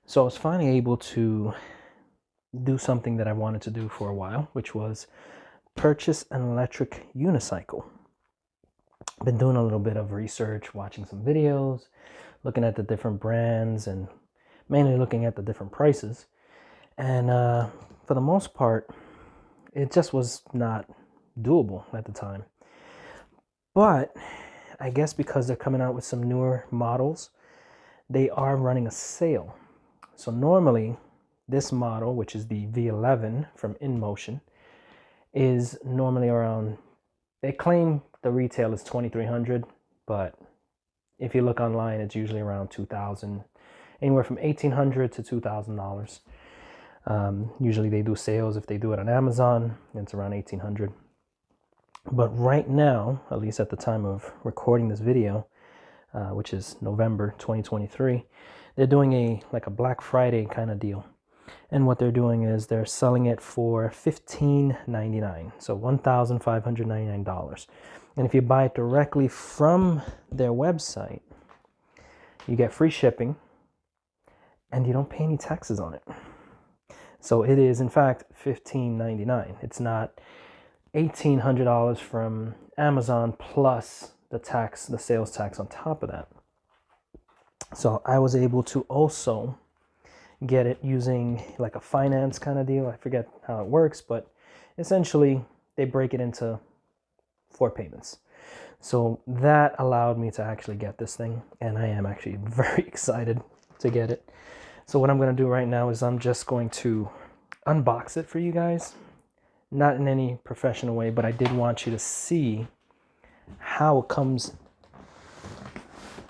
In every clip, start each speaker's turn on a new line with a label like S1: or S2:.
S1: So I was finally able to do something that I wanted to do for a while, which was purchase an electric unicycle. I've been doing a little bit of research, watching some videos, looking at the different brands, and mainly looking at the different prices. And for the most part, it just was not doable at the time. But I guess because they're coming out with some newer models, they are running a sale. So normally this model, which is the V11 from Inmotion, is normally around, they claim the retail is $2,300, but if you look online, it's usually around $2,000, anywhere from $1,800 to $2,000. Usually they do sales. If they do it on Amazon, it's around $1,800. But right now, at least at the time of recording this video, which is November 2023, they're doing like a Black Friday kind of deal. And what they're doing is they're selling it for $1,599, so $1,599. And if you buy it directly from their website, you get free shipping and you don't pay any taxes on it. So it is, in fact, $1,599. It's not $1,800 from Amazon plus the tax, the sales tax on top of that. So I was able to also get it using like a finance kind of deal. I forget how it works, but essentially they break it into 4 payments. So that allowed me to actually get this thing, and I am actually very excited to get it. So what I'm going to do right now is I'm just going to unbox it for you guys. Not in any professional way, but I did want you to see how it comes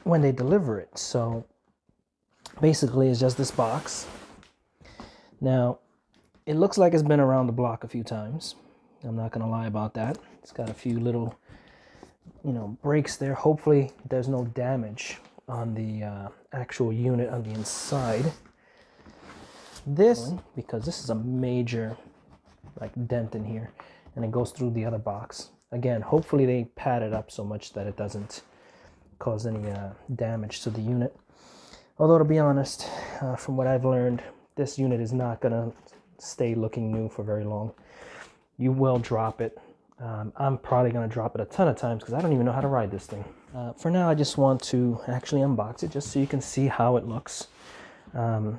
S1: when they deliver it. So basically it's just this box. Now it looks like it's been around the block a few times. I'm not gonna lie about that. It's got a few little, breaks there. Hopefully there's no damage on the actual unit on the inside. Because this is a major dent in here, and it goes through the other box. Again, hopefully they pad it up so much that it doesn't cause any damage to the unit. Although, to be honest, from what I've learned, this unit is not gonna stay looking new for very long. You will drop it. I'm probably gonna drop it a ton of times because I don't even know how to ride this thing. For now, I just want to actually unbox it just so you can see how it looks.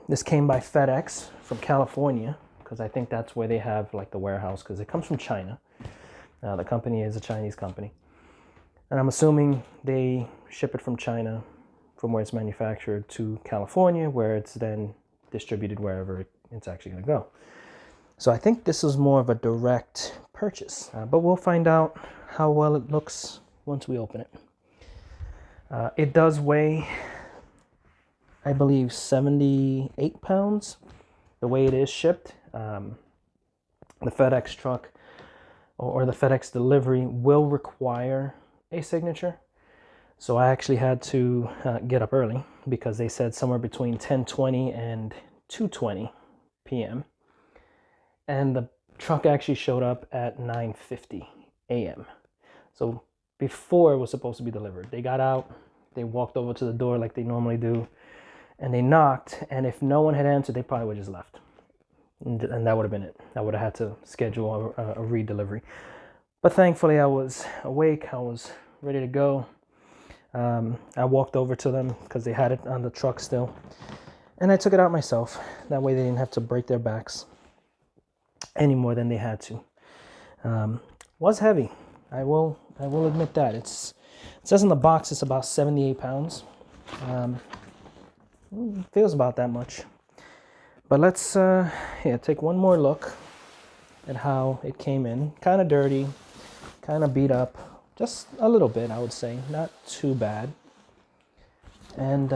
S1: This came by FedEx from California, because I think that's where they have the warehouse, because it comes from China. The company is a Chinese company, and I'm assuming they ship it from China, from where it's manufactured, to California, where it's then distributed wherever it's actually going to go. So I think this is more of a direct purchase, but we'll find out how well it looks once we open it. It does weigh, I believe, 78 pounds, the way it is shipped. The FedEx truck or the FedEx delivery will require a signature. So I actually had to get up early because they said somewhere between 10:20 and 2:20 p.m. And the truck actually showed up at 9:50 a.m. So before it was supposed to be delivered. They got out, they walked over to the door like they normally do, and they knocked, and if no one had answered, they probably would have just left. And that would have been it. I would have had to schedule a re-delivery. But thankfully I was awake, I was ready to go. I walked over to them because they had it on the truck still, and I took it out myself. That way they didn't have to break their backs any more than they had to. Was heavy, I will admit that. It says in the box it's about 78 pounds. Feels about that much. But let's take one more look at how it came in. Kind of dirty, kind of beat up, just a little bit, I would say, not too bad. And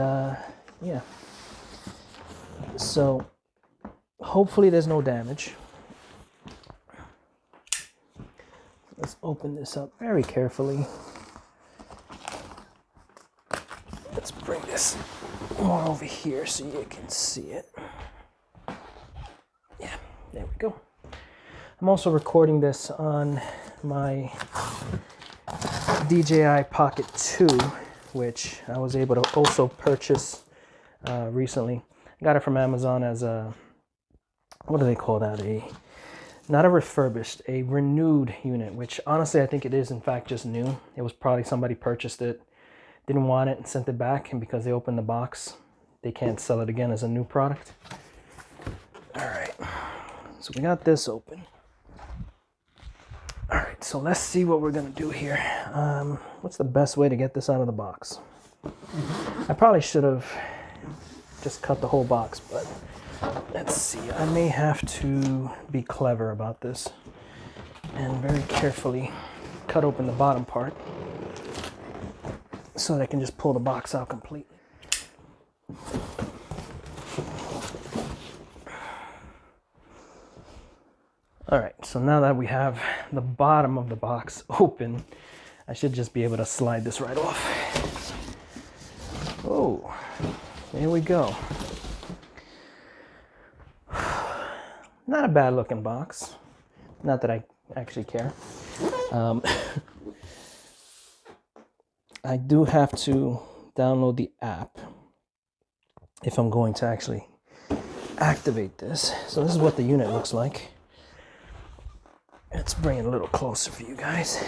S1: yeah, so hopefully there's no damage. Let's open this up very carefully. Let's bring this more over here so you can see it. Yeah, there we go. I'm also recording this on my DJI Pocket 2, which I was able to also purchase recently. Got it from Amazon as a, what do they call that? Not a refurbished, a renewed unit, which honestly I think it is in fact just new. It was probably somebody purchased it, didn't want it and sent it back, and because they opened the box, they can't sell it again as a new product. All right, so we got this open. All right, so let's see what we're gonna do here. What's the best way to get this out of the box? I probably should have just cut the whole box, but let's see. I may have to be clever about this and very carefully cut open the bottom part so that I can just pull the box out completely. All right, so now that we have the bottom of the box open, I should just be able to slide this right off. Oh, there we go. Not a bad looking box. Not that I actually care. I do have to download the app if I'm going to actually activate this. So this is what the unit looks like. Let's bring it a little closer for you guys.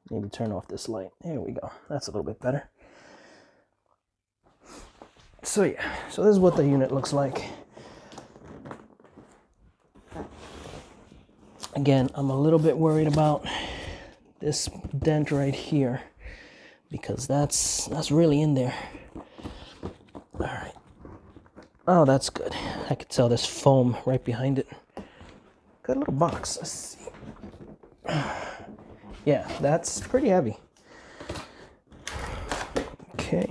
S1: Maybe turn off this light. There we go. That's a little bit better. So yeah, so this is what the unit looks like. Again, I'm a little bit worried about this dent right here because that's really in there. All right. Oh, that's good. I could tell there's foam right behind it. Got a little box. Let's see. Yeah, that's pretty heavy. Okay.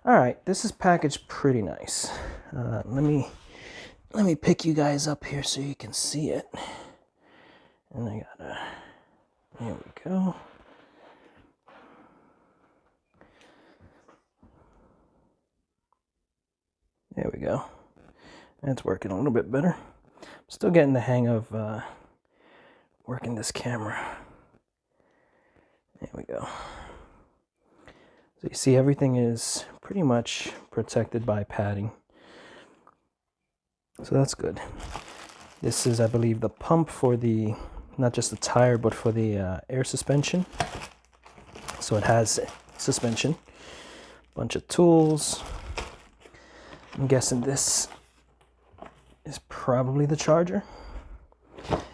S1: All right, this is packaged pretty nice. Let me pick you guys up here so you can see it. And I gotta, there we go. There we go. That's working a little bit better. I'm still getting the hang of working this camera. There we go. So you see everything is pretty much protected by padding. So that's good. This is, I believe, the pump for the, not just the tire, but for the air suspension. So it has suspension, bunch of tools. I'm guessing this is probably the charger.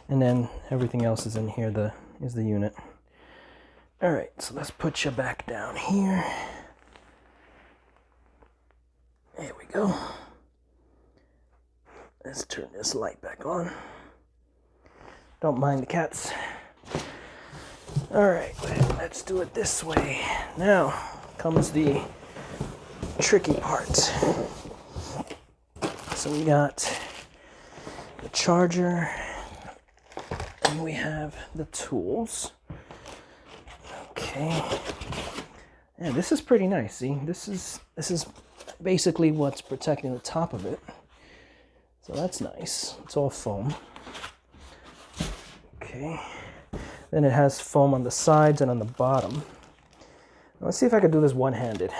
S1: And then everything else is in here, is the unit. All right, so let's put you back down here. There we go. Let's turn this light back on. Don't mind the cats. All right, let's do it this way. Now comes the tricky part. So we got the charger and we have the tools. Okay. Yeah, this is pretty nice. See, this is basically what's protecting the top of it. So that's nice. It's all foam. Okay. Then it has foam on the sides and on the bottom. Let's see if I can do this one-handed.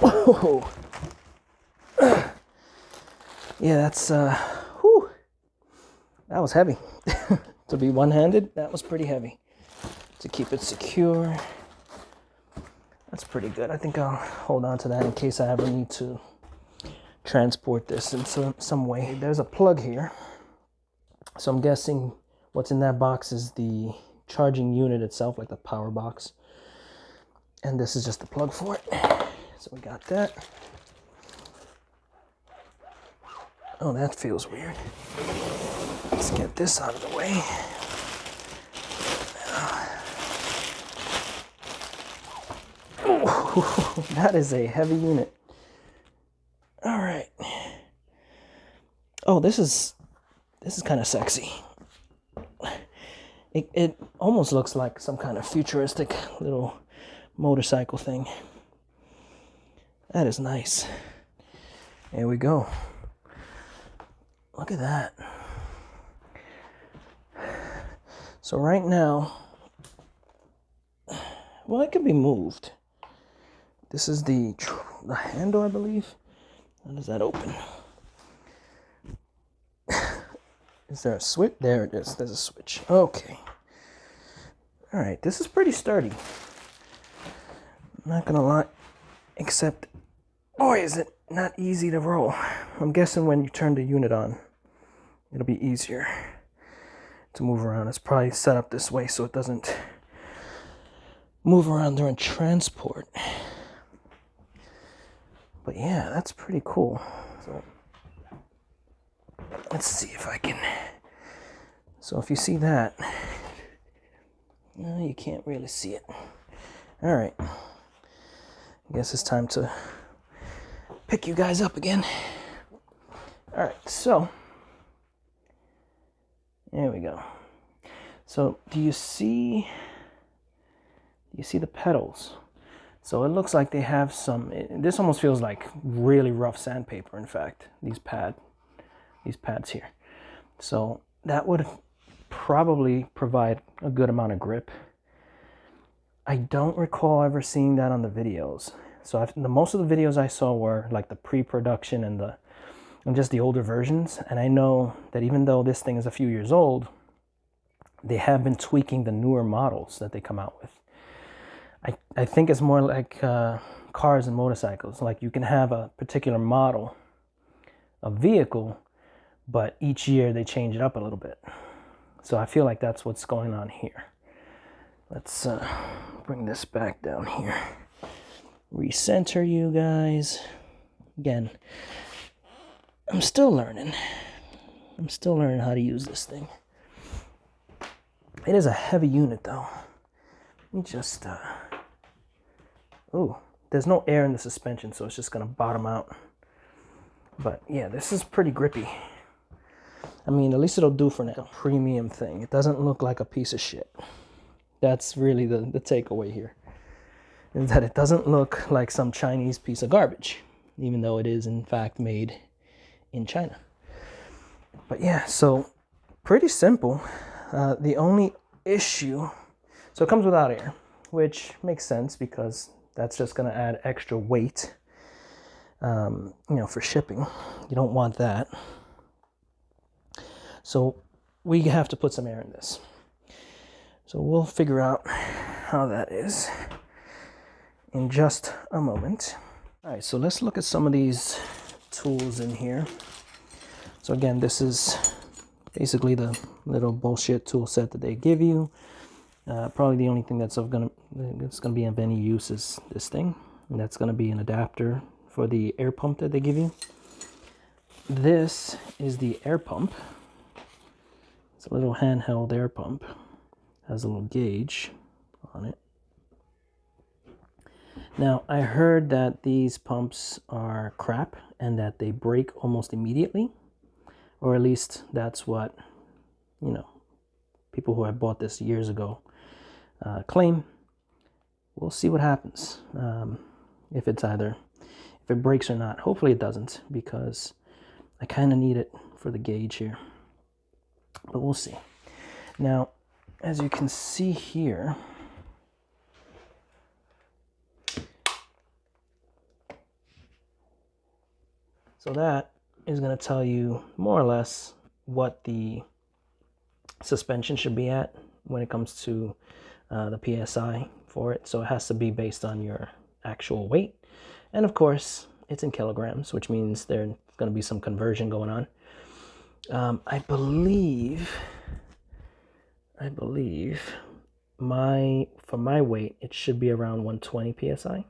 S1: Whoa. Yeah, that's whew. That was heavy. To be one-handed, that was pretty heavy. To keep it secure, that's pretty good. I think I'll hold on to that in case I ever need to transport this in some way. There's a plug here. So I'm guessing what's in that box is the charging unit itself, like the power box. And this is just the plug for it. So we got that. Oh, that feels weird. Let's get this out of the way. Oh, that is a heavy unit. All right. Oh, this is kind of sexy. It almost looks like some kind of futuristic little motorcycle thing. That is nice. Here we go. Look at that. So right now, well, it can be moved. This is the handle, I believe. How does that open? Is there a switch? There it is. There's a switch. Okay. All right. This is pretty sturdy. I'm not gonna lie. Except, boy, is it not easy to roll. I'm guessing when you turn the unit on, it'll be easier to move around. It's probably set up this way so it doesn't move around during transport. But yeah, that's pretty cool. So let's see if I can. So if you see that, no, you can't really see it. All right. I guess it's time to pick you guys up again. All right, so there we go. So do you see the pedals? So it looks like they have some, this almost feels like really rough sandpaper, in fact, these pads here. So that would probably provide a good amount of grip. I don't recall ever seeing that on the videos. So most of the videos I saw were like the pre-production and just the older versions. And I know that even though this thing is a few years old, they have been tweaking the newer models that they come out with. I think it's more like cars and motorcycles. Like you can have a particular model of vehicle, but each year they change it up a little bit. So I feel like that's what's going on here. Let's bring this back down here. Recenter you guys. Again, I'm still learning. I'm still learning how to use this thing. It is a heavy unit though. Let me just, oh, there's no air in the suspension, so it's just gonna bottom out. But yeah, this is pretty grippy. I mean, at least it'll do for now. A premium thing. It doesn't look like a piece of shit. That's really the takeaway here. Is that it doesn't look like some Chinese piece of garbage, even though it is in fact made in China. But yeah, so pretty simple. The only issue, so it comes without air, which makes sense because that's just going to add extra weight, you know, for shipping. You don't want that. So we have to put some air in this. So we'll figure out how that is in just a moment. All right, so let's look at some of these tools in here. So again, this is basically the little bullshit tool set that they give you. Probably the only thing that's gonna be of any use is this thing, and that's gonna be an adapter for the air pump that they give you. This is the air pump. It's a little handheld air pump. Has a little gauge on it. Now, I heard that these pumps are crap and that they break almost immediately, or at least that's what, you know, people who have bought this years ago claim. We'll see what happens if it breaks or not. Hopefully it doesn't, because I kind of need it for the gauge here, but we'll see. Now, as you can see here, so that is going to tell you more or less what the suspension should be at when it comes to the PSI for it. So it has to be based on your actual weight. And of course, it's in kilograms, which means there's going to be some conversion going on. I believe for my weight, it should be around 120 PSI.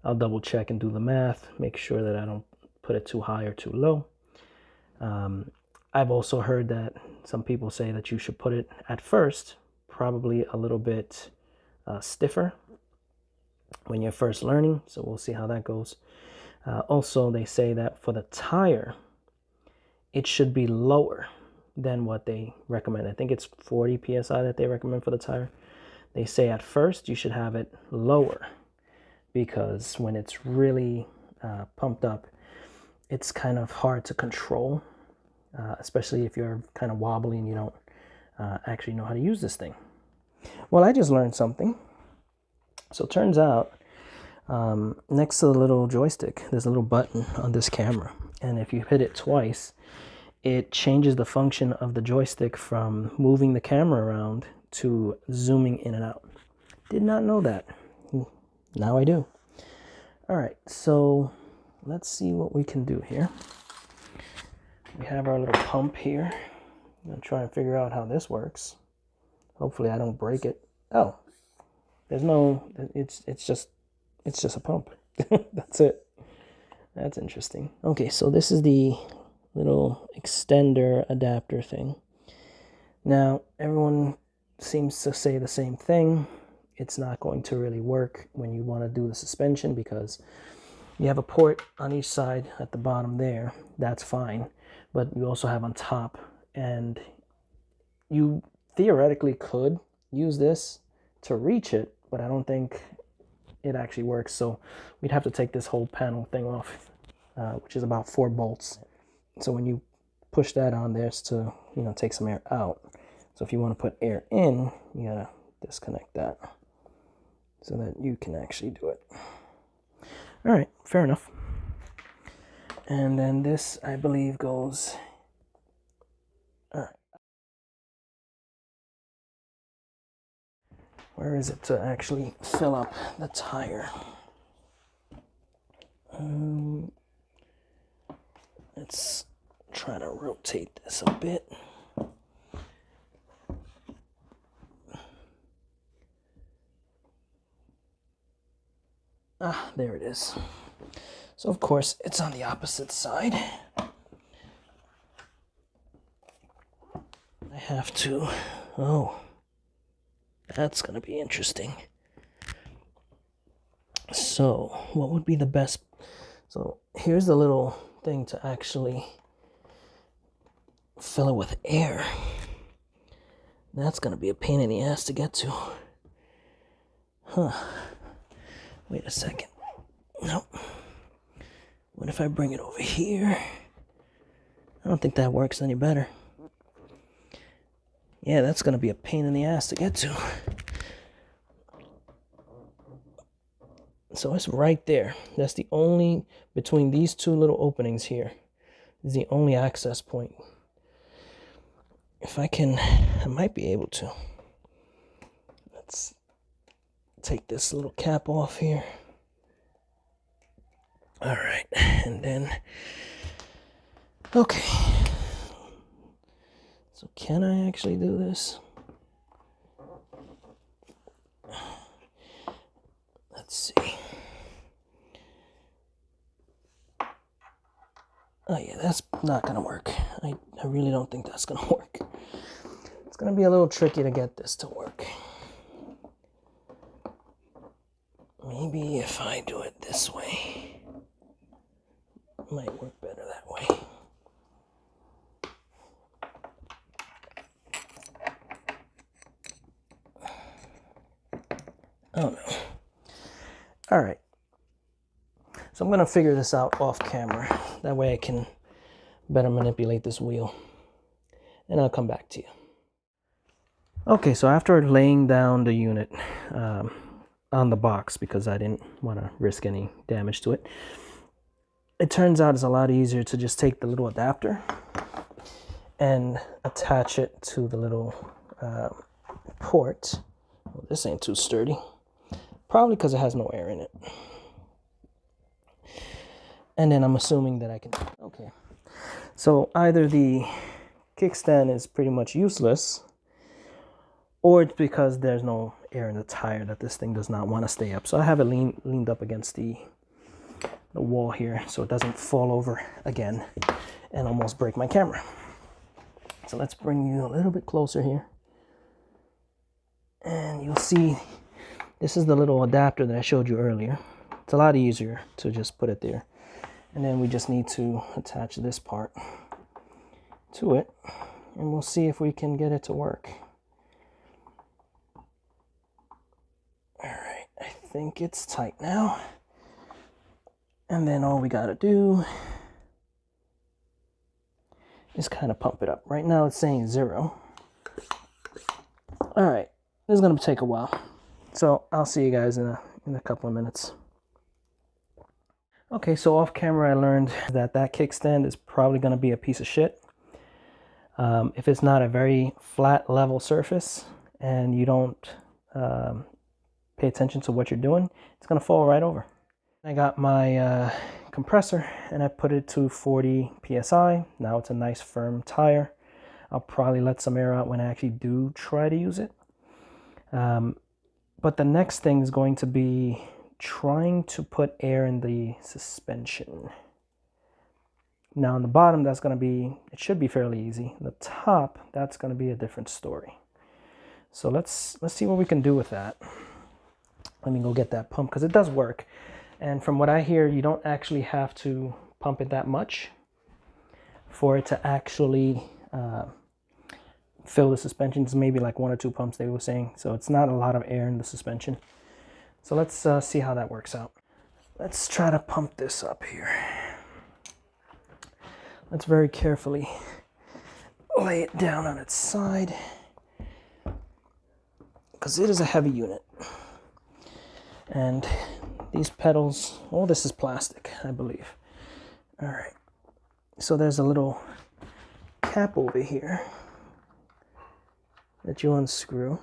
S1: I'll double check and do the math, make sure that I don't put it too high or too low. I've also heard that some people say that you should put it at first probably a little bit stiffer when you're first learning, so we'll see how that goes. Also, they say that for the tire, it should be lower than what they recommend. I think it's 40 PSI that they recommend for the tire. They say at first you should have it lower, because when it's really pumped up, it's kind of hard to control, especially if you're kind of wobbly and you don't actually know how to use this thing. Well, I just learned something. So it turns out next to the little joystick, there's a little button on this camera. And if you hit it twice, it changes the function of the joystick from moving the camera around to zooming in and out. Did not know that. Now I do. All right, so let's see what we can do here. We have our little pump here. I'm gonna try and figure out how this works. Hopefully I don't break it. Oh, there's no, it's just a pump. That's it. That's interesting. Okay, so this is the little extender adapter thing. Now, everyone seems to say the same thing. It's not going to really work when you want to do the suspension because you have a port on each side at the bottom there. That's fine. But you also have on top, and you theoretically could use this to reach it, but I don't think it actually works. So we'd have to take this whole panel thing off, which is about 4 bolts. So when you push that on, there's to, take some air out. So if you want to put air in, you gotta disconnect that so that you can actually do it. All right, fair enough. And then this, I believe, goes, all right. Where is it to actually fill up the tire? Let's try to rotate this a bit. Ah, there it is. So of course it's on the opposite side. I have to, oh, that's gonna be interesting. So what would be the best? So here's the little thing to actually fill it with air. That's gonna be a pain in the ass to get to. Huh. Wait a second. Nope. What if I bring it over here? I don't think that works any better. Yeah, that's gonna be a pain in the ass to get to. So it's right there. That's the only, between these two little openings here, is the only access point. If I can, I might be able to. Let's take this little cap off here. All right, and then, okay. So can I actually do this? Let's see. Oh yeah, that's not gonna work. I really don't think that's gonna work. It's gonna be a little tricky to get this to work. Maybe if I do it this way, it might work better that way. Oh no. All right. So I'm gonna figure this out off camera. That way I can better manipulate this wheel. And I'll come back to you. Okay, so after laying down the unit on the box, because I didn't want to risk any damage to it, it turns out it's a lot easier to just take the little adapter and attach it to the little port. Well, this ain't too sturdy. Probably because it has no air in it. And then I'm assuming that I can, okay. So either the kickstand is pretty much useless, or it's because there's no air in the tire that this thing does not want to stay up. So I have it leaned up against the wall here so it doesn't fall over again and almost break my camera. So let's bring you a little bit closer here. And you'll see, this is the little adapter that I showed you earlier. It's a lot easier to just put it there. And then we just need to attach this part to it, and we'll see if we can get it to work. All right, I think it's tight now. And then all we gotta do just kind of pump it up. Right now it's saying 0. All right, this is gonna take a while. So I'll see you guys in a couple of minutes. Okay, so off camera I learned that kickstand is probably gonna be a piece of shit. If it's not a very flat level surface and you don't pay attention to what you're doing, it's gonna fall right over. I got my compressor and I put it to 40 psi. Now it's a nice firm tire. I'll probably let some air out when I actually do try to use it. But the next thing is going to be trying to put air in the suspension. Now on the bottom, that's going to be, it should be fairly easy. The top, that's going to be a different story. So let's see what we can do with that. Let me go get that pump because it does work. And from what I hear, you don't actually have to pump it that much for it to actually fill the suspension. It's maybe like 1 or 2 pumps they were saying. So it's not a lot of air in the suspension. So let's see how that works out. Let's try to pump this up here. Let's very carefully lay it down on its side because it is a heavy unit. And these pedals, oh, this is plastic, I believe. All right, so there's a little cap over here that you unscrew.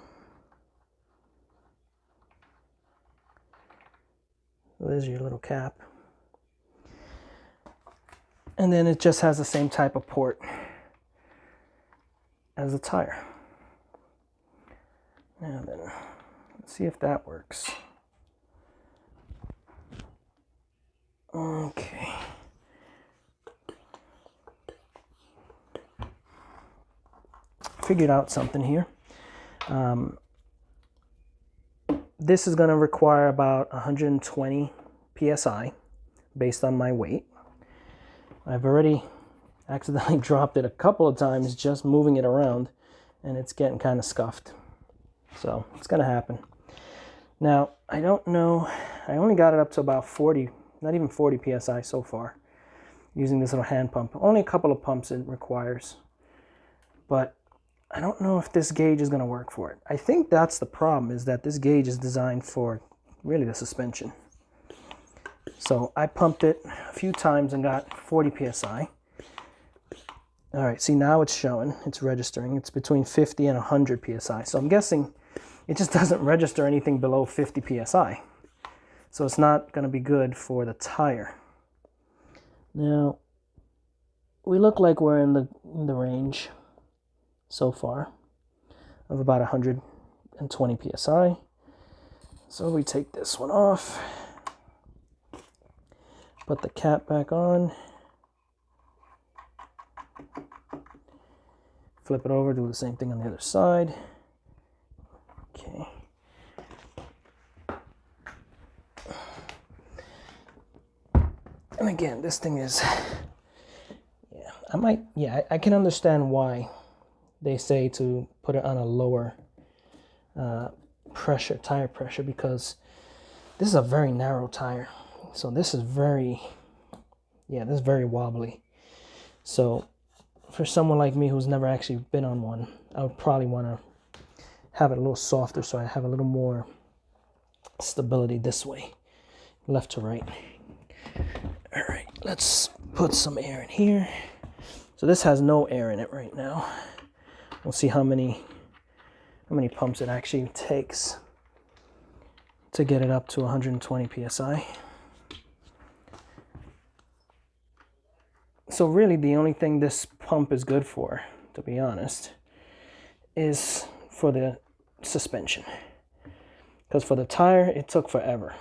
S1: So there's your little cap. And then it just has the same type of port as the tire. Now then, let's see if that works. Okay. Figured out something here. This is going to require about 120 psi based on my weight. I've already accidentally dropped it a couple of times just moving it around, and it's getting kind of scuffed. So it's going to happen. Now, I don't know, I only got it up to about 40, not even 40 psi so far, using this little hand pump. Only a couple of pumps it requires. But I don't know if this gauge is going to work for it. I think that's the problem, is that this gauge is designed for really the suspension. So I pumped it a few times and got 40 psi. All right, see, now it's showing, it's registering. It's between 50 and 100 psi. So I'm guessing it just doesn't register anything below 50 psi. So it's not going to be good for the tire. Now, we look like we're in the range so far of about 120 psi. So we take this one off, put the cap back on, flip it over, do the same thing on the other side. Okay. And again, this thing is, I can understand why they say to put it on a lower tire pressure, because this is a very narrow tire. So this is very wobbly. So for someone like me who's never actually been on one, I would probably want to have it a little softer so I have a little more stability this way, left to right. All right, let's put some air in here. So this has no air in it right now. We'll see how many pumps it actually takes to get it up to 120 psi. So really the only thing this pump is good for, to be honest, is for the suspension. Because for the tire, it took forever.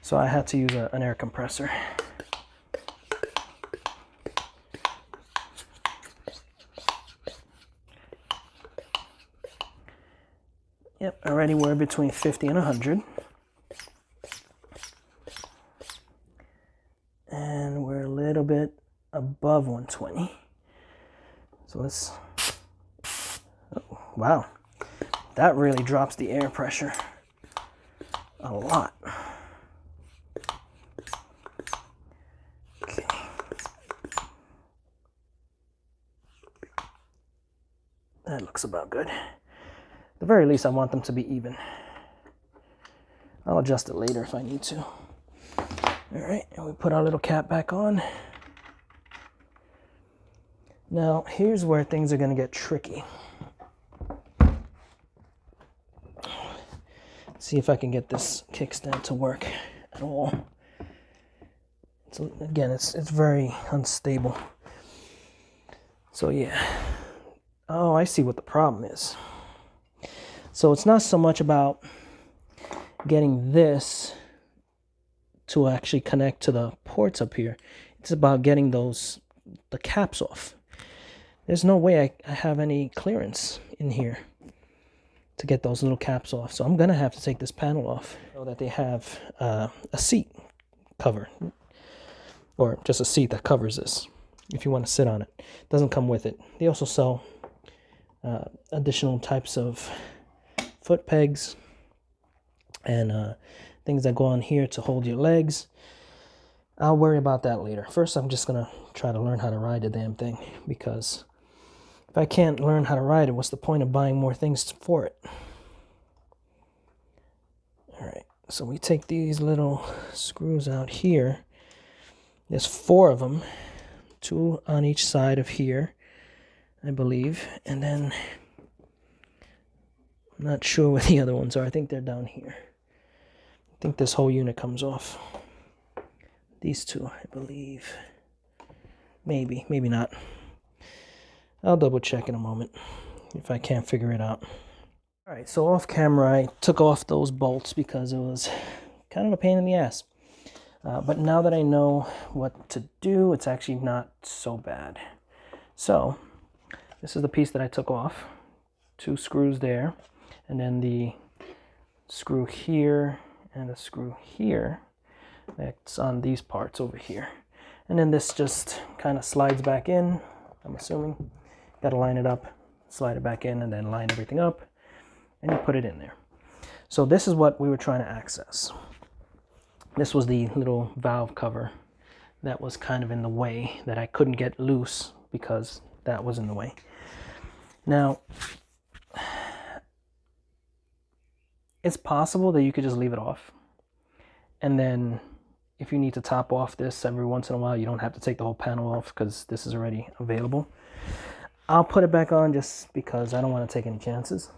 S1: So I had to use an air compressor. Yep, already we're between 50 and 100. And we're a little bit above 120. So let's, oh, wow. That really drops the air pressure a lot. Okay. That looks about good. At the very least, I want them to be even. I'll adjust it later if I need to. All right, and we put our little cap back on. Now, here's where things are gonna get tricky. See if I can get this kickstand to work at all. So again, it's very unstable. So yeah. Oh, I see what the problem is. So it's not so much about getting this to actually connect to the ports up here. It's about getting the caps off. There's no way I have any clearance in here to get those little caps off. So I'm gonna have to take this panel off so that they have a seat cover, or just a seat that covers this if you want to sit on it. It doesn't come with it. They also sell additional types of foot pegs and things that go on here to hold your legs. I'll worry about that later. First, I'm just gonna try to learn how to ride the damn thing, because if I can't learn how to ride it, what's the point of buying more things for it? All right, so we take these little screws out here. There's 4 of them, 2 on each side of here, I believe. And then, I'm not sure where the other ones are. I think they're down here. I think this whole unit comes off. These 2, I believe. Maybe, maybe not. I'll double check in a moment if I can't figure it out. All right, so off camera, I took off those bolts because it was kind of a pain in the ass. But now that I know what to do, it's actually not so bad. So this is the piece that I took off. 2 screws there, and then the screw here and the screw here that's on these parts over here. And then this just kind of slides back in, I'm assuming. Got to line it up, slide it back in, and then line everything up, and you put it in there. So this is what we were trying to access. This was the little valve cover that was kind of in the way, that I couldn't get loose because that was in the way. Now, it's possible that you could just leave it off, and then if you need to top off this every once in a while, you don't have to take the whole panel off because this is already available. I'll put it back on just because I don't want to take any chances,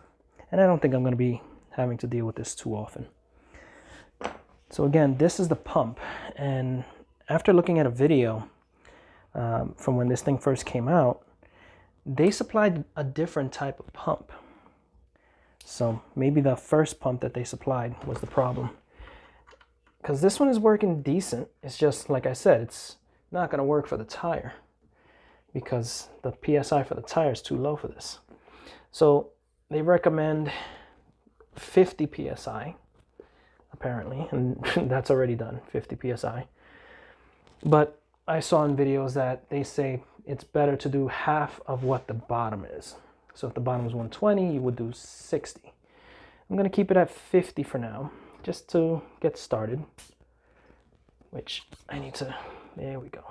S1: and I don't think I'm going to be having to deal with this too often. So again, this is the pump, and after looking at a video from when this thing first came out, they supplied a different type of pump. So maybe the first pump that they supplied was the problem, because this one is working decent. It's just, like I said, it's not going to work for the tire because the PSI for the tire is too low for this. So they recommend 50 PSI apparently, and that's already done, 50 PSI. But I saw in videos that they say it's better to do half of what the bottom is. So if the bottom is 120, you would do 60. I'm going to keep it at 50 for now, just to get started, which I need to, there we go.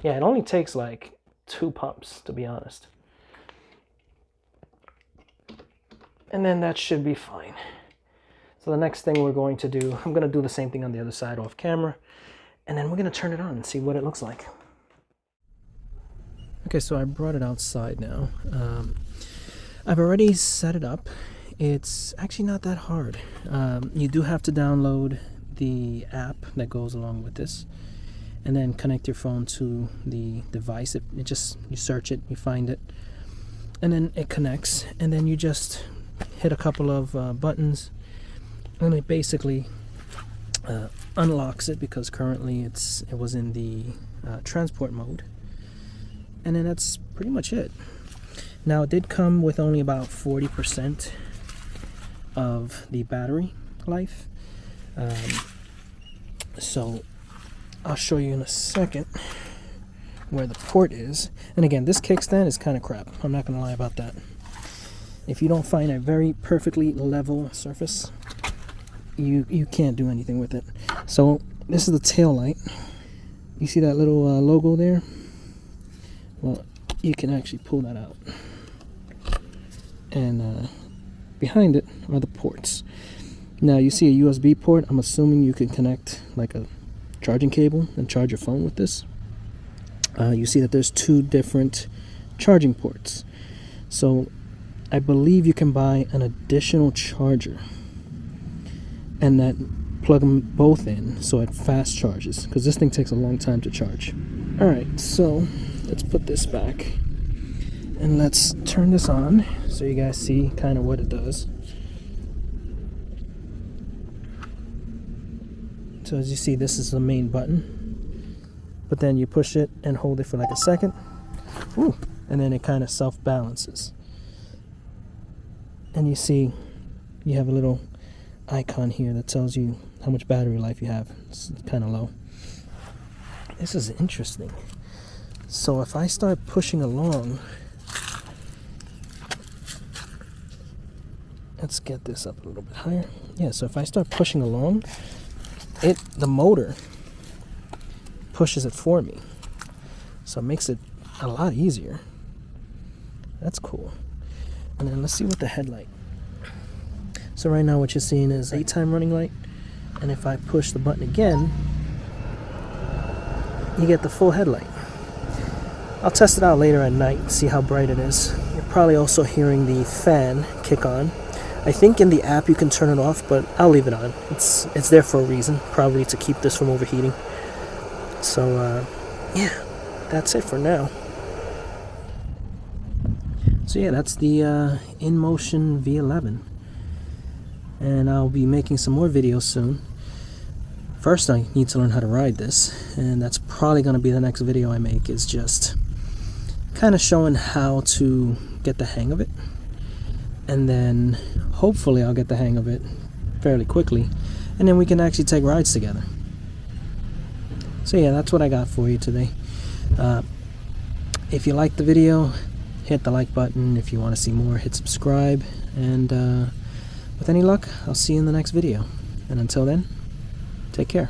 S1: Yeah, it only takes like 2 pumps, to be honest. And then that should be fine. So the next thing we're going to do, I'm going to do the same thing on the other side off camera, and then we're going to turn it on and see what it looks like. Okay, so I brought it outside now. I've already set it up. It's actually not that hard. You do have to download the app that goes along with this, and then connect your phone to the device. You search it, you find it, and then it connects, and then you just hit a couple of buttons, and it basically unlocks it, because currently it was in the transport mode, and then that's pretty much it. Now, it did come with only about 40% of the battery life, so I'll show you in a second where the port is. And again, this kickstand is kind of crap, I'm not gonna lie about that. If you don't find a very perfectly level surface, you can't do anything with it. So this is the tail light. You see that little logo there? Well, you can actually pull that out. and behind it are the ports. Now you see a USB port. I'm assuming you can connect like a charging cable and charge your phone with this. You see that there's 2 different charging ports. So I believe you can buy an additional charger and then plug them both in so it fast charges, because this thing takes a long time to charge. Alright, so let's put this back and let's turn this on so you guys see kind of what it does. So as you see, this is the main button, but then you push it and hold it for like a second. Ooh, and then it kind of self-balances. And you see you have a little icon here that tells you how much battery life you have. It's kind of low. This is interesting. So if I start pushing along, let's get this up a little bit higher. Yeah, so if I start pushing along, the motor pushes it for me. So it makes it a lot easier. That's cool. And then let's see what the headlight. So right now what you're seeing is daytime running light, and if I push the button again, you get the full headlight. I'll test it out later at night and see how bright it is. You're probably also hearing the fan kick on. I think in the app you can turn it off, but I'll leave it on. It's there for a reason, probably to keep this from overheating. So yeah, that's it for now. So yeah, that's the Inmotion V11. And I'll be making some more videos soon. First, I need to learn how to ride this, and that's probably going to be the next video I make, is just kind of showing how to get the hang of it. And then hopefully I'll get the hang of it fairly quickly, and then we can actually take rides together. So yeah, that's what I got for you today. If you liked the video, hit the like button. If you want to see more, hit subscribe. And with any luck, I'll see you in the next video. And until then, take care.